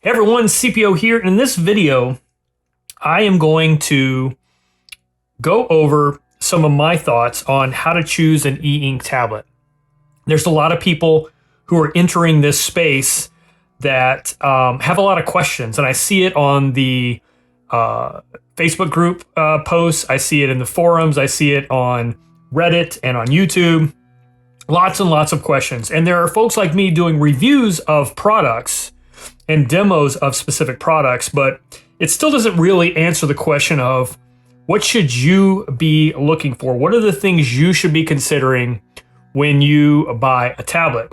Hey everyone, CPO here. In this video, I am going to go over some of my thoughts on how to choose an e-ink tablet. There's a lot of people who are entering this space that have a lot of questions, and I see it on the Facebook group posts, I see it in the forums, I see it on Reddit and on YouTube. Lots and lots of questions. And there are folks like me doing reviews of products and demos of specific products, but it still doesn't really answer the question of what should you be looking for? What are the things you should be considering when you buy a tablet?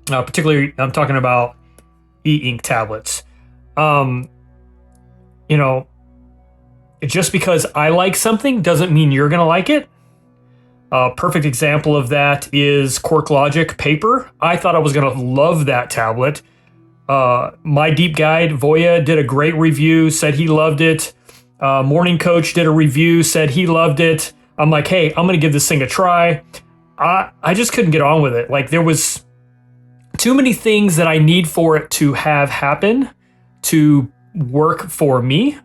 Particularly, I'm talking about e-ink tablets. Just because I like something doesn't mean you're going to like it. A perfect example of that is QuarkLogic Paper. I thought I was going to love that tablet. My Deep Guide, Voya, did a great review, said he loved it. Morning Coach did a review, said he loved it. I'm like, hey, I'm going to give this thing a try. I just couldn't get on with it. Like, there was too many things that I need for it to have happen to work for me.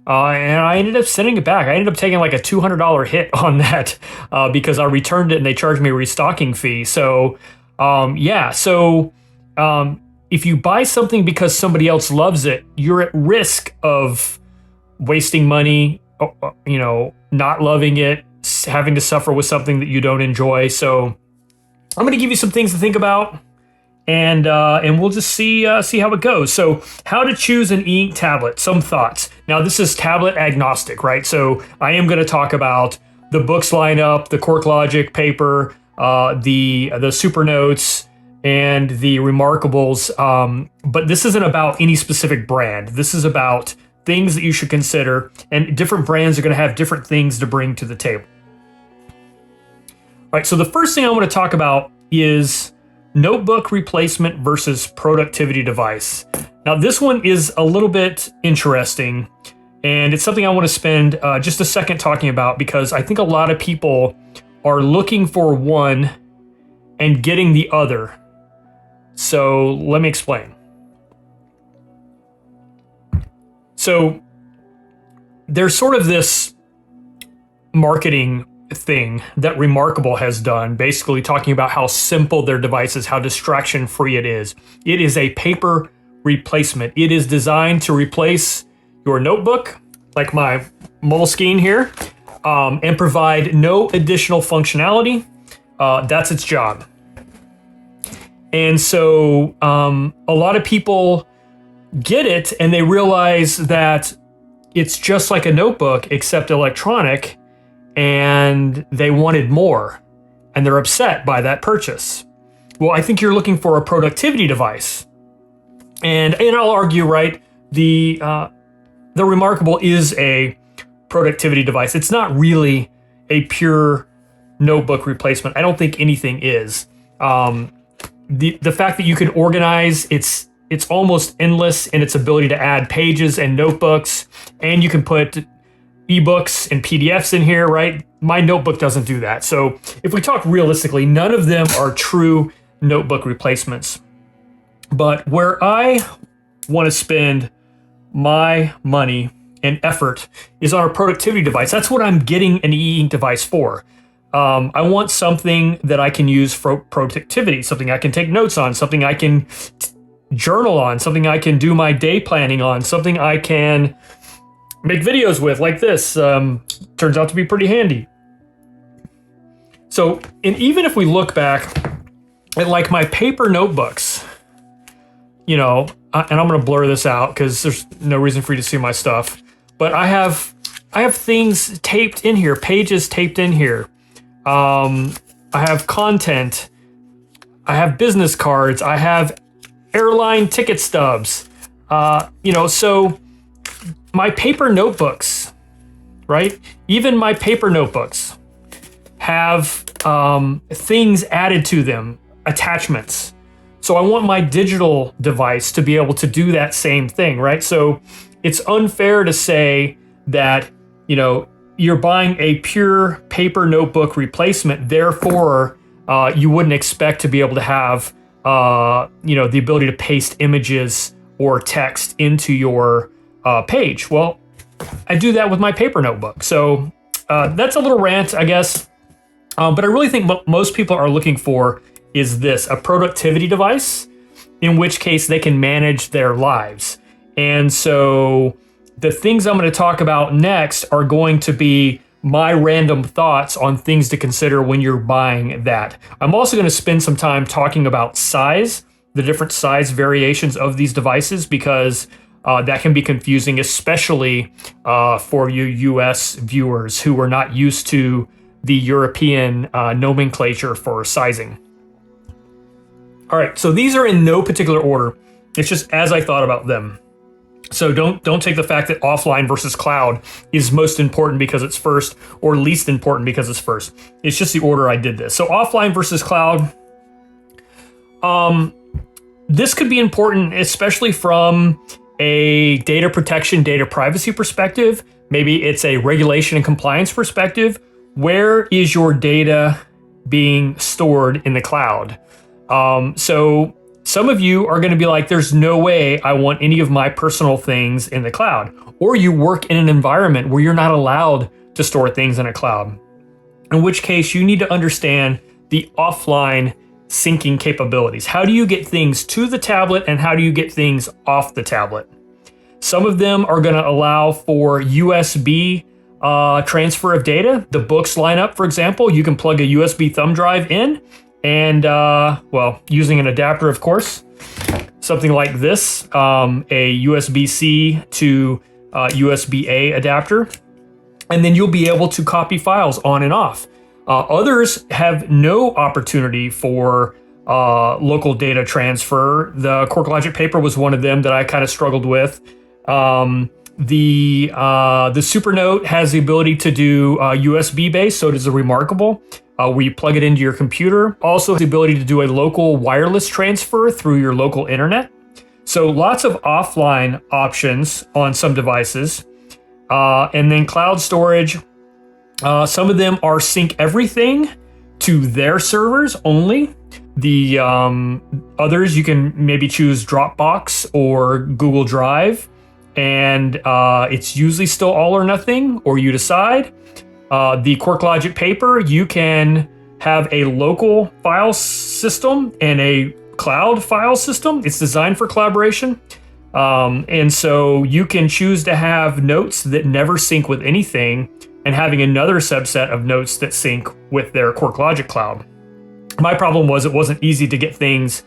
And I ended up sending it back. I ended up taking like a $200 hit on that because I returned it and they charged me a restocking fee. So, if you buy something because somebody else loves it, you're at risk of wasting money, not loving it, having to suffer with something that you don't enjoy. So I'm going to give you some things to think about, and we'll just see how it goes. So how to choose an e-ink tablet, some thoughts. Now this is tablet agnostic, right? So I am going to talk about the books lineup, the QuarkLogic Paper, the Super Notes, and the Remarkables, but this isn't about any specific brand. This is about things that you should consider, and different brands are going to have different things to bring to the table. All right, so the first thing I want to talk about is notebook replacement versus productivity device. Now, this one is a little bit interesting, and it's something I want to spend just a second talking about because I think a lot of people are looking for one and getting the other. So let me explain. So there's sort of this marketing thing that Remarkable has done, basically talking about how simple their device is, how distraction free it is. It is a paper replacement. It is designed to replace your notebook, like my Moleskine here, and provide no additional functionality. That's its job. And so a lot of people get it and they realize that it's just like a notebook except electronic, and they wanted more and they're upset by that purchase. Well, I think you're looking for a productivity device. And I'll argue, right, the Remarkable is a productivity device. It's not really a pure notebook replacement. I don't think anything is. The fact that you can organize, it's almost endless in its ability to add pages and notebooks, and you can put ebooks and PDFs in here, right? My notebook doesn't do that. So if we talk realistically, none of them are true notebook replacements. But where I want to spend my money and effort is on a productivity device. That's what I'm getting an e-ink device for. I want something that I can use for productivity, something I can take notes on, something I can journal on, something I can do my day planning on, something I can make videos with, like this. Turns out to be pretty handy. So, and even if we look back at like my paper notebooks, and I'm going to blur this out because there's no reason for you to see my stuff, but I have things taped in here, pages taped in here. I have content, I have business cards, I have airline ticket stubs, so my paper notebooks, right? Even my paper notebooks have things added to them, attachments. So I want my digital device to be able to do that same thing, right? So it's unfair to say that, you're buying a pure paper notebook replacement, therefore you wouldn't expect to be able to have the ability to paste images or text into your page. Well, I do that with my paper notebook. So that's a little rant, I guess. But I really think what most people are looking for is this, a productivity device, in which case they can manage their lives. And so the things I'm going to talk about next are going to be my random thoughts on things to consider when you're buying that. I'm also going to spend some time talking about size, the different size variations of these devices, because that can be confusing, especially for you US viewers who are not used to the European nomenclature for sizing. All right, so these are in no particular order. It's just as I thought about them. So don't take the fact that offline versus cloud is most important because it's first, or least important because it's first. It's just the order I did this. So offline versus cloud. This could be important, especially from a data protection, data privacy perspective. Maybe it's a regulation and compliance perspective. Where is your data being stored in the cloud? So some of you are going to be like, there's no way I want any of my personal things in the cloud. Or you work in an environment where you're not allowed to store things in a cloud. In which case you need to understand the offline syncing capabilities. How do you get things to the tablet and how do you get things off the tablet? Some of them are going to allow for USB transfer of data. The books lineup, for example, you can plug a USB thumb drive in and, well, using an adapter, of course, something like this, a USB-C to USB-A adapter, and then you'll be able to copy files on and off. Others have no opportunity for local data transfer. The CorkLogic paper was one of them that I kind of struggled with. The Supernote has the ability to do USB based, so does the Remarkable, where you plug it into your computer. Also has the ability to do a local wireless transfer through your local internet. So lots of offline options on some devices. And then cloud storage. Some of them are sync everything to their servers only. The others, you can maybe choose Dropbox or Google Drive. And it's usually still all or nothing, or you decide. The CorkLogic paper, you can have a local file system and a cloud file system. It's designed for collaboration. And so you can choose to have notes that never sync with anything and having another subset of notes that sync with their CorkLogic cloud. My problem was it wasn't easy to get things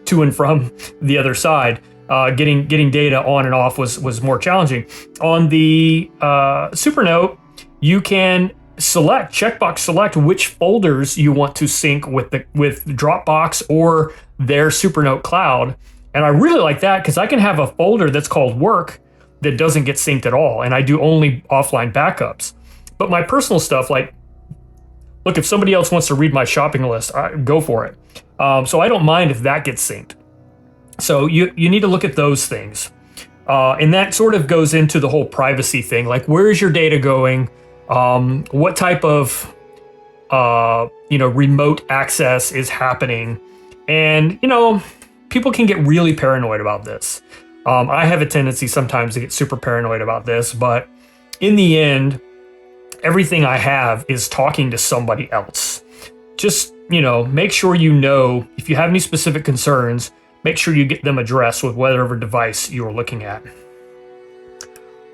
to and from the other side. Getting data on and off was more challenging. On the Supernote, you can checkbox select which folders you want to sync with Dropbox or their Supernote cloud. And I really like that because I can have a folder that's called work that doesn't get synced at all. And I do only offline backups. But my personal stuff, like, look, if somebody else wants to read my shopping list, go for it. So I don't mind if that gets synced. So you need to look at those things. And that sort of goes into the whole privacy thing. Like, where is your data going? What type of remote access is happening? And, people can get really paranoid about this. I have a tendency sometimes to get super paranoid about this, but in the end, everything I have is talking to somebody else. Just, make sure if you have any specific concerns, make sure you get them addressed with whatever device you're looking at.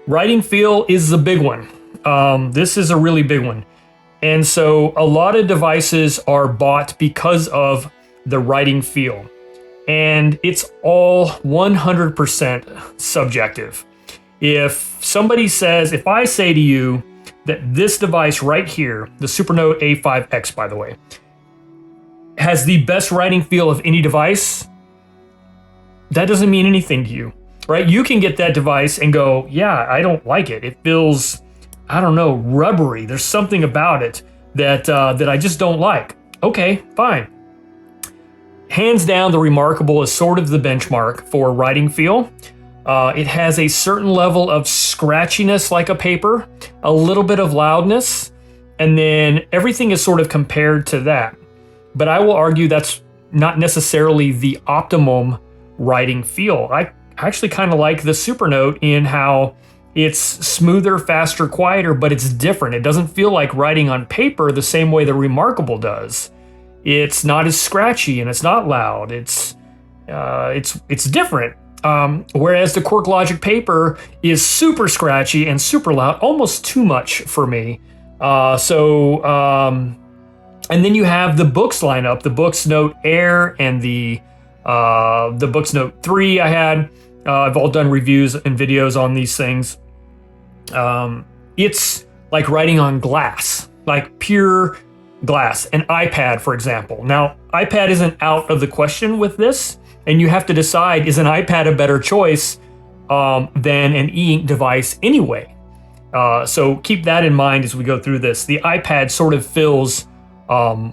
Writing feel is the big one. This is a really big one. And so a lot of devices are bought because of the writing feel. And it's all 100% subjective. If I say to you that this device right here, the Supernote A5X, by the way, has the best writing feel of any device, that doesn't mean anything to you, right? You can get that device and go, yeah, I don't like it. It feels, rubbery. There's something about it that I just don't like. Okay, fine. Hands down, the Remarkable is sort of the benchmark for writing feel. It has a certain level of scratchiness like a paper, a little bit of loudness, and then everything is sort of compared to that. But I will argue that's not necessarily the optimum writing feel. I actually kind of like the Supernote in how it's smoother, faster, quieter, but it's different. It doesn't feel like writing on paper the same way the Remarkable does. It's not as scratchy and it's not loud. It's different. Whereas the QuirkLogic paper is super scratchy and super loud, almost too much for me. And then you have the books lineup, the Books Note Air and the Books Note 3 I had. I've all done reviews and videos on these things. It's like writing on glass, like pure glass. An iPad, for example. Now, iPad isn't out of the question with this, and you have to decide, is an iPad a better choice than an e-ink device anyway? So keep that in mind as we go through this. The iPad sort of fills a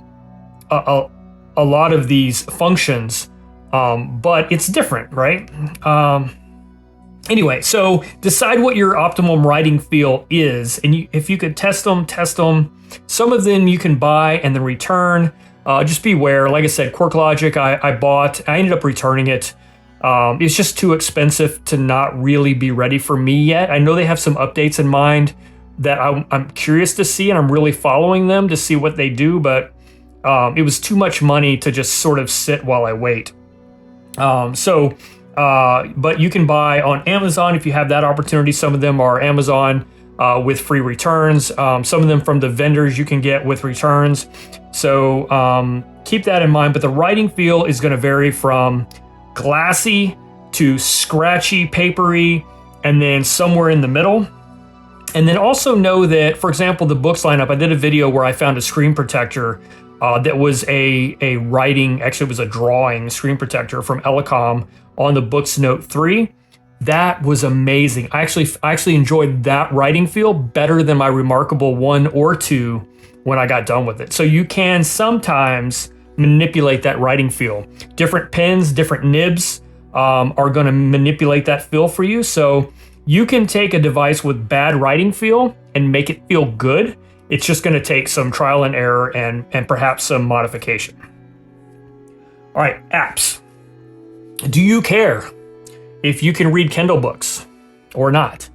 lot of these functions, but it's different, right? Anyway, so decide what your optimum writing feel is, and if you could test them. Some of them you can buy and then return. Just beware. Like I said, QuirkLogic I ended up returning it. It's just too expensive to not really be ready for me yet. I know they have some updates in mind that I'm curious to see, and I'm really following them to see what they do, but it was too much money to just sort of sit while I wait. But you can buy on Amazon if you have that opportunity. Some of them are Amazon with free returns. Some of them from the vendors you can get with returns. So keep that in mind. But the writing feel is going to vary from glassy to scratchy, papery, and then somewhere in the middle. And then also know that, for example, the books lineup, I did a video where I found a screen protector that was a writing, actually it was a drawing screen protector from Elecom on the Books Note 3. That was amazing. I actually enjoyed that writing feel better than my Remarkable 1 or 2 when I got done with it. So you can sometimes manipulate that writing feel. Different pens, different nibs are going to manipulate that feel for you. So you can take a device with bad writing feel and make it feel good. It's just going to take some trial and error and perhaps some modification. All right, apps. Do you care if you can read Kindle books or not?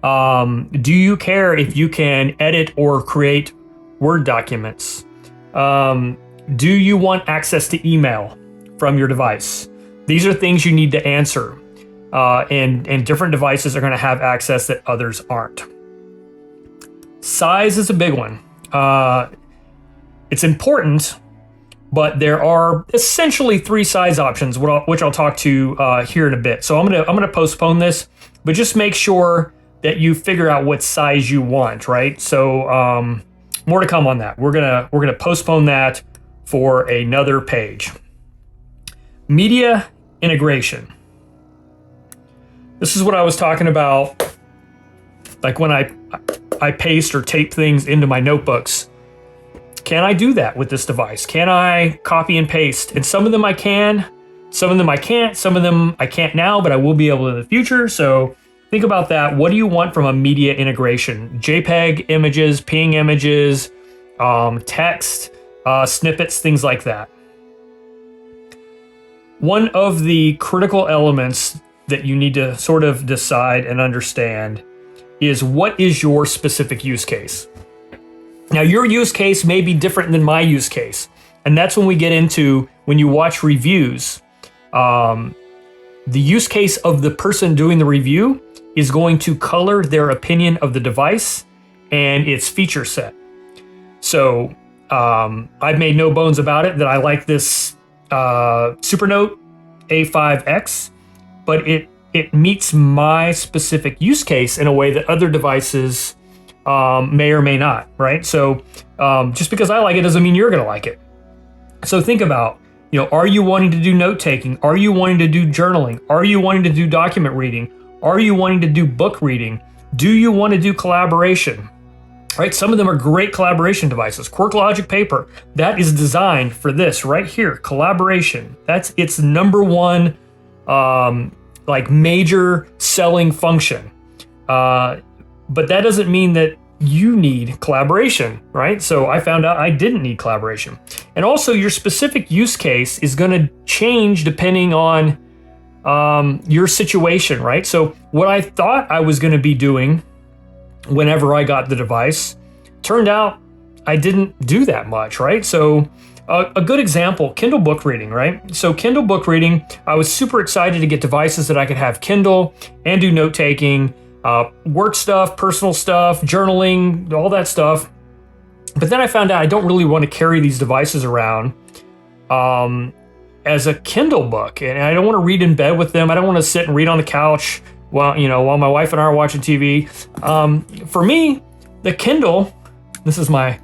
Do you care if you can edit or create Word documents? Do you want access to email from your device? These are things you need to answer. And different devices are going to have access that others aren't. Size is a big one. It's important, but there are essentially 3 size options, which I'll talk to here in a bit. So I'm gonna postpone this, but just make sure that you figure out what size you want, right? So more to come on that. We're gonna postpone that for another page. Media integration. This is what I was talking about, like when I paste or tape things into my notebooks. Can I do that with this device? Can I copy and paste? And some of them I can, some of them I can't, some of them I can't now, but I will be able in the future. So think about that. What do you want from a media integration? JPEG images, PNG images, text, snippets, things like that. One of the critical elements that you need to sort of decide and understand is, what is your specific use case? Now, your use case may be different than my use case. And that's when we get into, when you watch reviews, the use case of the person doing the review is going to color their opinion of the device and its feature set. So I've made no bones about it that I like this Supernote A5X, but it meets my specific use case in a way that other devices may or may not, right? So just because I like it doesn't mean you're going to like it. So think about, are you wanting to do note taking? Are you wanting to do journaling? Are you wanting to do document reading? Are you wanting to do book reading? Do you want to do collaboration? Right? Some of them are great collaboration devices. QuirkLogic Paper, that is designed for this right here, collaboration. That's its number one like major selling function. But that doesn't mean that you need collaboration, right? So I found out I didn't need collaboration. And also your specific use case is going to change depending on your situation, right? So what I thought I was going to be doing whenever I got the device turned out I didn't do that much, right? So a good example, Kindle book reading, right? So Kindle book reading, I was super excited to get devices that I could have Kindle and do note taking, work stuff, personal stuff, journaling, all that stuff. But then I found out I don't really want to carry these devices around as a Kindle book, and I don't want to read in bed with them. I don't want to sit and read on the couch while my wife and I are watching TV. For me, the Kindle, this is my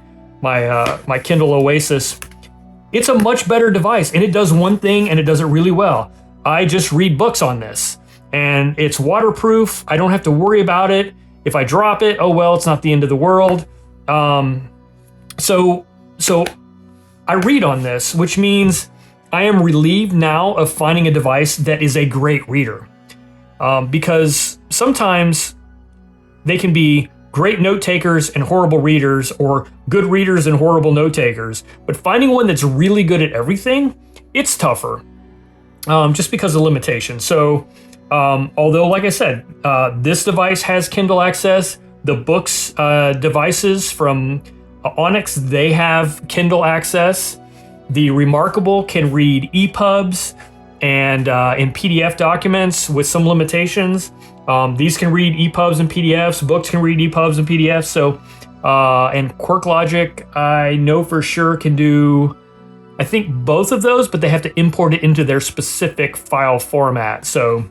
Kindle Oasis. It's a much better device, and it does one thing, and it does it really well. I just read books on this, and it's waterproof. I don't have to worry about it. If I drop it, oh well, it's not the end of the world. So I read on this, which means I am relieved now of finding a device that is a great reader, because sometimes they can be great note takers and horrible readers, or good readers and horrible note takers. But finding one that's really good at everything, it's tougher, just because of limitations. So although, like I said, this device has Kindle access, the books devices from Onyx, they have Kindle access. The Remarkable can read EPUBs and in PDF documents with some limitations. These can read EPUBs and PDFs. Books can read EPUBs and PDFs. So, and QuirkLogic, I know for sure can do, I think, both of those, but they have to import it into their specific file format. So,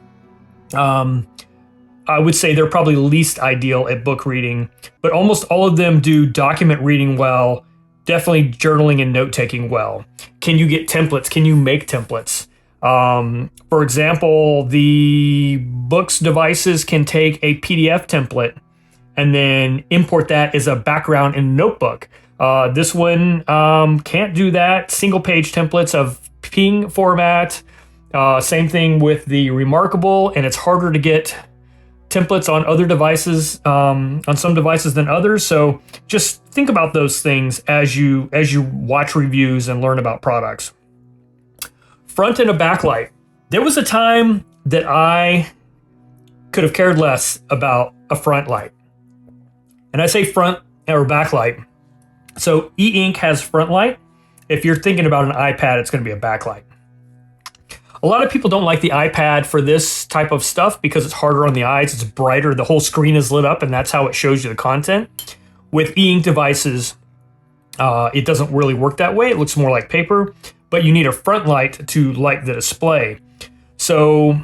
I would say they're probably least ideal at book reading, but almost all of them do document reading well, definitely journaling and note taking well. Can you get templates? Can you make templates? For example, the books devices can take a PDF template and then import that as a background in a notebook. This one can't do that. Single page templates of PNG format. Same thing with the Remarkable, and it's harder to get templates on other devices, on some devices than others. So just think about those things as you watch reviews and learn about products. Front and a backlight. There was a time that I could have cared less about a front light. And I say front or backlight. So e-ink has front light. If you're thinking about an iPad, it's going to be a backlight. A lot of people don't like the iPad for this type of stuff because it's harder on the eyes. It's brighter. The whole screen is lit up, and that's how it shows you the content. With e-ink devices, it doesn't really work that way. It looks more like paper, but you need a front light to light the display. So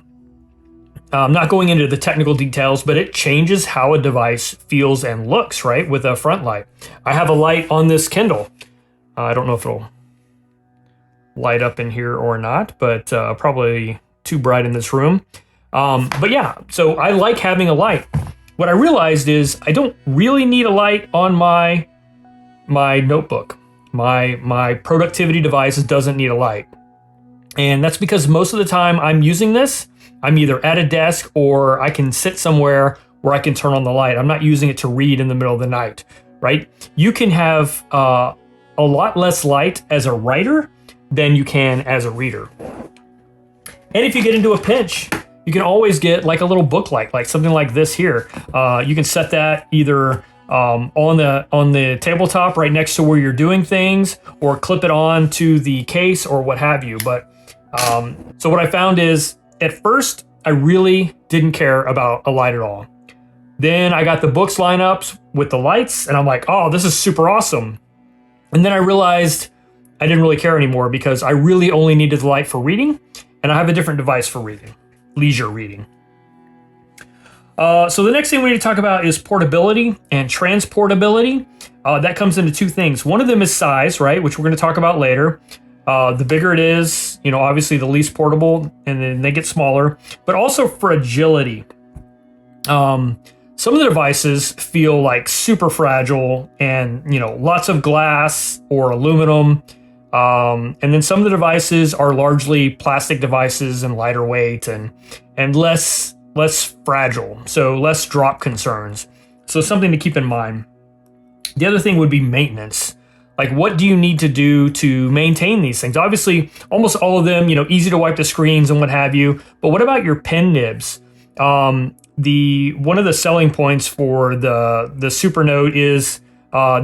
I'm not going into the technical details, but it changes how a device feels and looks, right, with a front light. I have a light on this Kindle. I don't know if it'll light up in here or not, but probably too bright in this room. But yeah, so I like having a light. What I realized is I don't really need a light on my notebook. My productivity device doesn't need a light. And that's because most of the time I'm using this, I'm either at a desk or I can sit somewhere where I can turn on the light. I'm not using it to read in the middle of the night, right? You can have a lot less light as a writer than you can as a reader. And if you get into a pinch, you can always get like a little book light, like something like this here. You can set that either on the tabletop right next to where you're doing things, or clip it on to the case or what have you. But so what I found is, at first, I really didn't care about a light at all. Then I got the books lineups with the lights, and I'm like, oh, this is super awesome. And then I realized I didn't really care anymore because I really only needed the light for reading, and I have a different device for reading, leisure reading. So the next thing we need to talk about is portability and transportability. That comes into two things. One of them is size, right, which we're going to talk about later. The bigger it is, obviously the least portable, and then they get smaller, but also fragility. Some of the devices feel like super fragile and, lots of glass or aluminum. And then some of the devices are largely plastic devices and lighter weight and less fragile, so less drop concerns. So something to keep in mind. The other thing would be maintenance. Like, what do you need to do to maintain these things? Obviously, almost all of them, easy to wipe the screens and what have you. But what about your pen nibs? One of the selling points for the Supernote is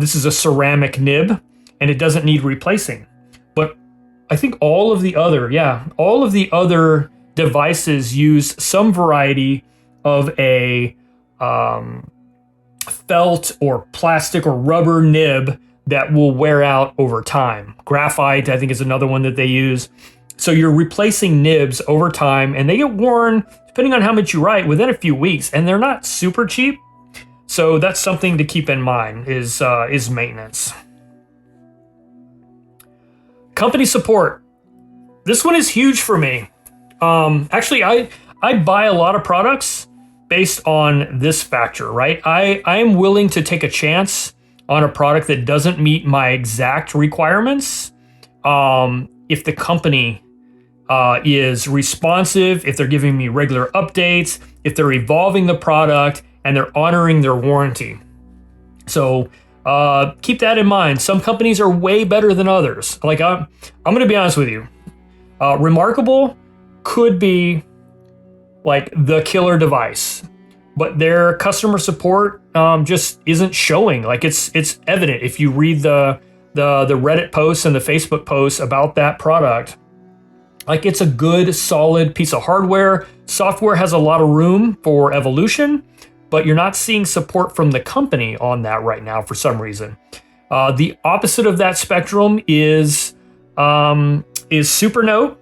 this is a ceramic nib and it doesn't need replacing. But I think all of the other devices use some variety of a felt or plastic or rubber nib that will wear out over time. Graphite, I think, is another one that they use. So you're replacing nibs over time, and they get worn, depending on how much you write, within a few weeks, and they're not super cheap. So that's something to keep in mind is maintenance. Company support. This one is huge for me. Actually, I buy a lot of products based on this factor, right? I am willing to take a chance on a product that doesn't meet my exact requirements. If the company is responsive, if they're giving me regular updates, if they're evolving the product, and they're honoring their warranty. So keep that in mind. Some companies are way better than others. Like I'm going to be honest with you. Remarkable could be like the killer device, but their customer support just isn't showing. Like it's evident if you read the Reddit posts and the Facebook posts about that product. Like it's a good, solid piece of hardware. Software has a lot of room for evolution, but you're not seeing support from the company on that right now for some reason. The opposite of that spectrum is Supernote.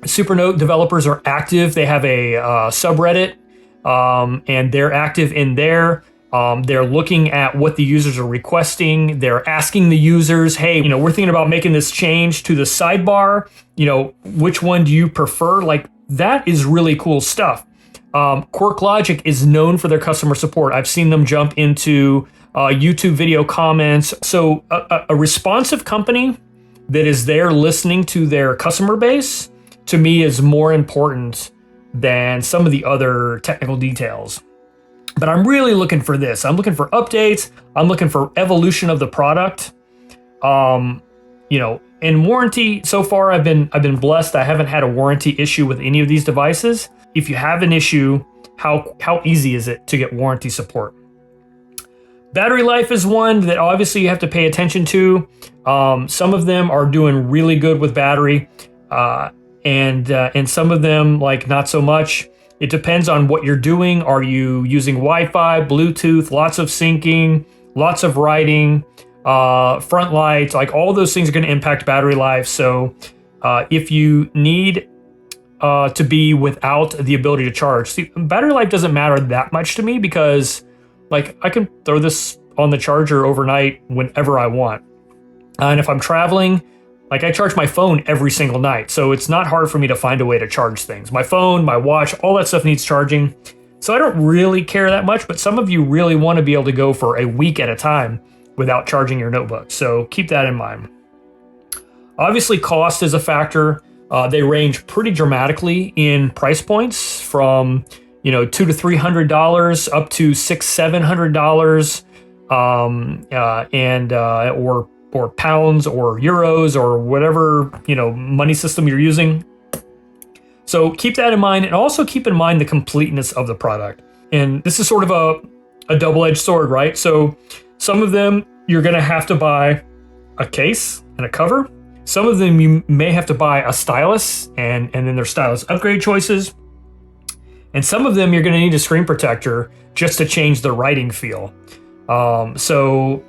Supernote developers are active. They have a subreddit, and they're active in there. They're looking at what the users are requesting. They're asking the users, hey, we're thinking about making this change to the sidebar. Which one do you prefer? Like, that is really cool stuff. QuirkLogic is known for their customer support. I've seen them jump into YouTube video comments. So a responsive company that is there listening to their customer base, to me, is more important than some of the other technical details. But I'm really looking for this. I'm looking for updates. I'm looking for evolution of the product. And warranty, so far I've been blessed. I haven't had a warranty issue with any of these devices. If you have an issue, how easy is it to get warranty support? Battery life is one that obviously you have to pay attention to. Some of them are doing really good with battery, and some of them like not so much. It depends on what you're doing. Are you using Wi-Fi, Bluetooth, lots of syncing, lots of writing, front lights, like all those things are going to impact battery life. So if you need to be without the ability to charge, see, battery life doesn't matter that much to me because like I can throw this on the charger overnight whenever I want. And if I'm traveling, like I charge my phone every single night. So it's not hard for me to find a way to charge things. My phone, my watch, all that stuff needs charging. So I don't really care that much, but some of you really want to be able to go for a week at a time without charging your notebook. So keep that in mind. Obviously, cost is a factor. They range pretty dramatically in price points from $200 to $300 up to $600, $700, or pounds or euros or whatever money system you're using. So keep that in mind, and also keep in mind the completeness of the product. And this is sort of a double-edged sword, right? So some of them you're going to have to buy a case and a cover. Some of them you may have to buy a stylus and then there's stylus upgrade choices. And some of them you're going to need a screen protector just to change the writing feel. And some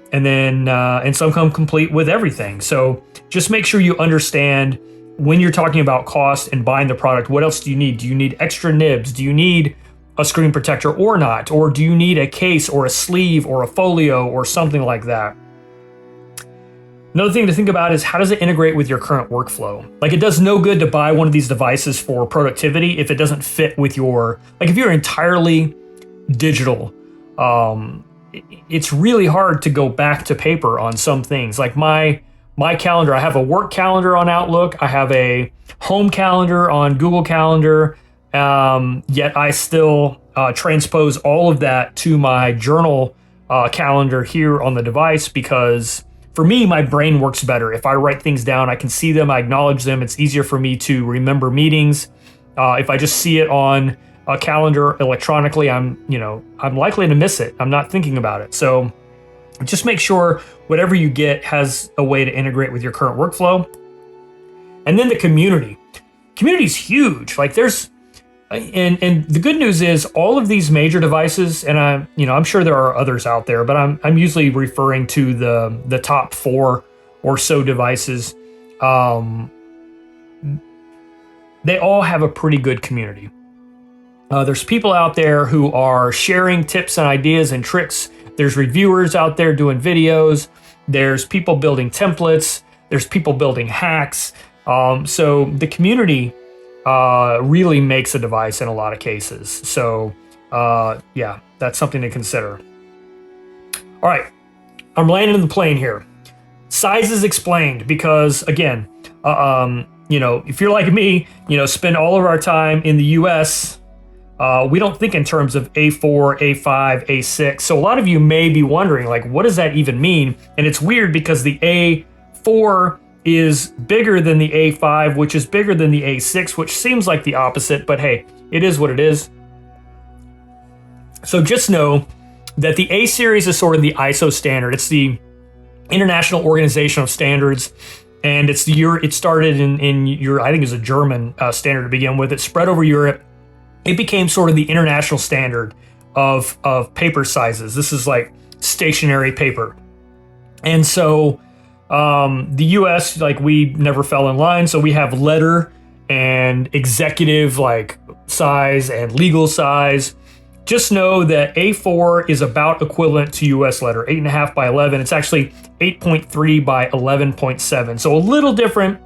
come complete with everything. So just make sure you understand when you're talking about cost and buying the product, what else do you need? Do you need extra nibs? Do you need a screen protector or not? Or do you need a case or a sleeve or a folio or something like that? Another thing to think about is how does it integrate with your current workflow? Like it does no good to buy one of these devices for productivity if it doesn't fit with if you're entirely digital, it's really hard to go back to paper on some things. Like my calendar, I have a work calendar on Outlook. I have a home calendar on Google Calendar. Yet I still transpose all of that to my journal calendar here on the device because for me, my brain works better. If I write things down, I can see them, I acknowledge them. It's easier for me to remember meetings. If I just see it on a calendar electronically, I'm likely to miss it. I'm not thinking about it. So just make sure whatever you get has a way to integrate with your current workflow. And then the community. Community's huge. Like there's, and the good news is all of these major devices, and I'm sure there are others out there, but I'm usually referring to the top 4 or so devices. They all have a pretty good community. There's people out there who are sharing tips and ideas and tricks. There's reviewers out there doing videos. There's people building templates. There's people building hacks. So the community really makes a device in a lot of cases. So yeah, that's something to consider. All right, I'm landing the plane here. Sizes explained, because again, if you're like me, spend all of our time in the US, we don't think in terms of A4, A5, A6. So a lot of you may be wondering, like, what does that even mean? And it's weird because the A4 is bigger than the A5, which is bigger than the A6, which seems like the opposite, but hey, it is what it is. So just know that the A series is sort of the ISO standard. It's the International Organization of Standards, and it started in Europe. I think it was a German standard to begin with. It spread over Europe. It became sort of the international standard of paper sizes. This is like stationary paper. And so the US, like, we never fell in line. So we have letter and executive like size and legal size. Just know that A4 is about equivalent to US letter, 8.5 by 11. It's actually 8.3 by 11.7. So a little different.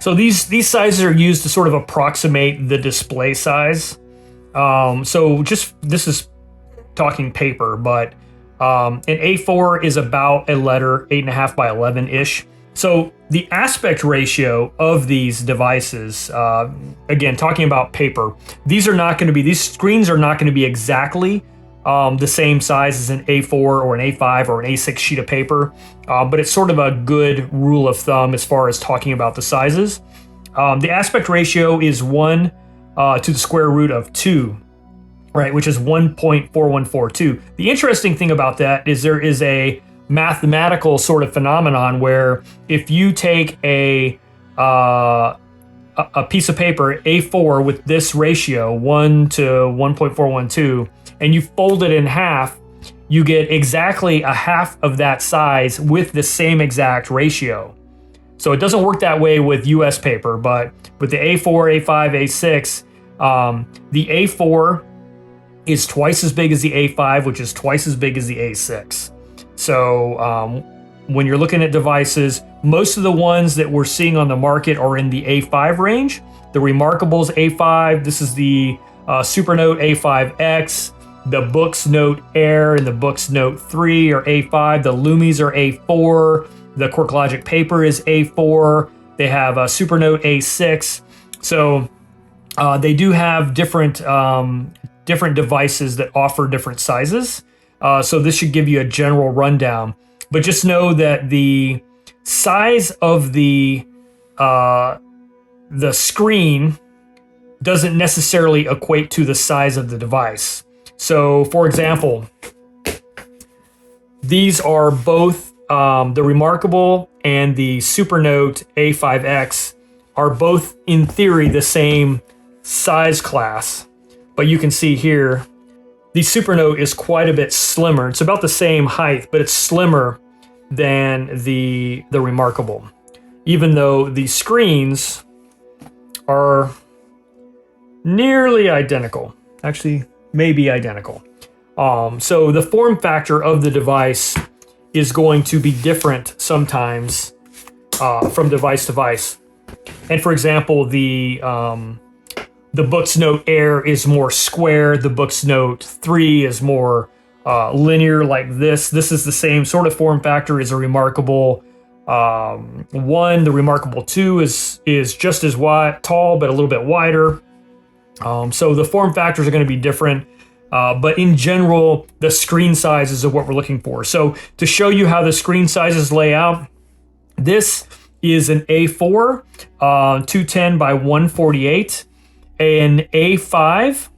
So these sizes are used to sort of approximate the display size. So just, this is talking paper, but an A4 is about a letter, 8.5 by 11-ish. So the aspect ratio of these devices, again, talking about paper, these screens are not going to be exactly the same size as an A4 or an A5 or an A6 sheet of paper, but it's sort of a good rule of thumb as far as talking about the sizes. The aspect ratio is 1 to the square root of 2, right, which is 1.4142. The interesting thing about that is there is a mathematical sort of phenomenon where if you take a piece of paper, A4, with this ratio, 1 to 1.412, and you fold it in half, you get exactly a half of that size with the same exact ratio. So it doesn't work that way with US paper, but with the A4, A5, A6, the A4 is twice as big as the A5, which is twice as big as the A6. So when you're looking at devices, most of the ones that we're seeing on the market are in the A5 range. The Remarkable's A5, this is the Supernote A5X, the Books Note Air and the Books Note 3 are A5, the Lumis are A4, the QuirkLogic Paper is A4, they have a Supernote A6. So they do have different devices that offer different sizes. So this should give you a general rundown. But just know that the size of the screen doesn't necessarily equate to the size of the device. So, for example, these are both the Remarkable and the Supernote A5X are both, in theory, the same size class. But you can see here, the Supernote is quite a bit slimmer. It's about the same height, but it's slimmer than the Remarkable, even though the screens are nearly identical. Actually, maybe identical. So the form factor of the device is going to be different sometimes from device to device. And for example, the Books Note Air is more square. The Books Note 3 is more linear like this. This is the same sort of form factor as a Remarkable 1. The Remarkable 2 is just as tall, but a little bit wider. So the form factors are going to be different. But in general, the screen sizes are what we're looking for. So to show you how the screen sizes lay out, this is an A4, 210 by 148. An A5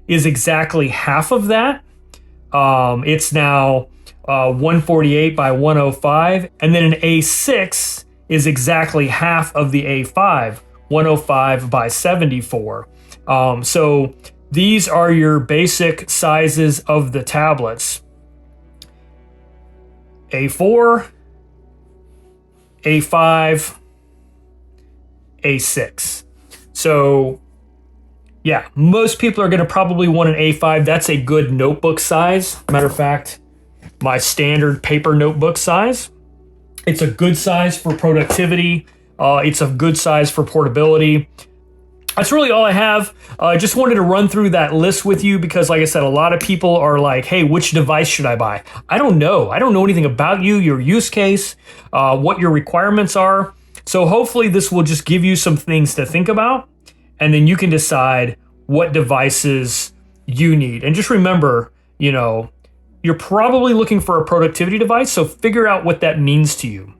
is exactly half of that. It's now 148 by 105. And then an A6 is exactly half of the A5, 105 by 74. So these are your basic sizes of the tablets. A4, A5, A6. So yeah, most people are going to probably want an A5. That's a good notebook size. Matter of fact, my standard paper notebook size. It's a good size for productivity. It's a good size for portability. That's really all I have. I just wanted to run through that list with you because, like I said, a lot of people are like, hey, which device should I buy? I don't know. I don't know anything about you, your use case, what your requirements are. So hopefully this will just give you some things to think about, and then you can decide what devices you need. And just remember, you're probably looking for a productivity device, so figure out what that means to you.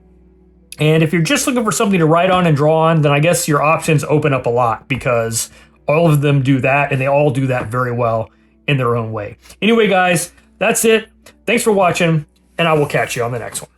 And if you're just looking for something to write on and draw on, then I guess your options open up a lot because all of them do that, and they all do that very well in their own way. Anyway, guys, that's it. Thanks for watching, and I will catch you on the next one.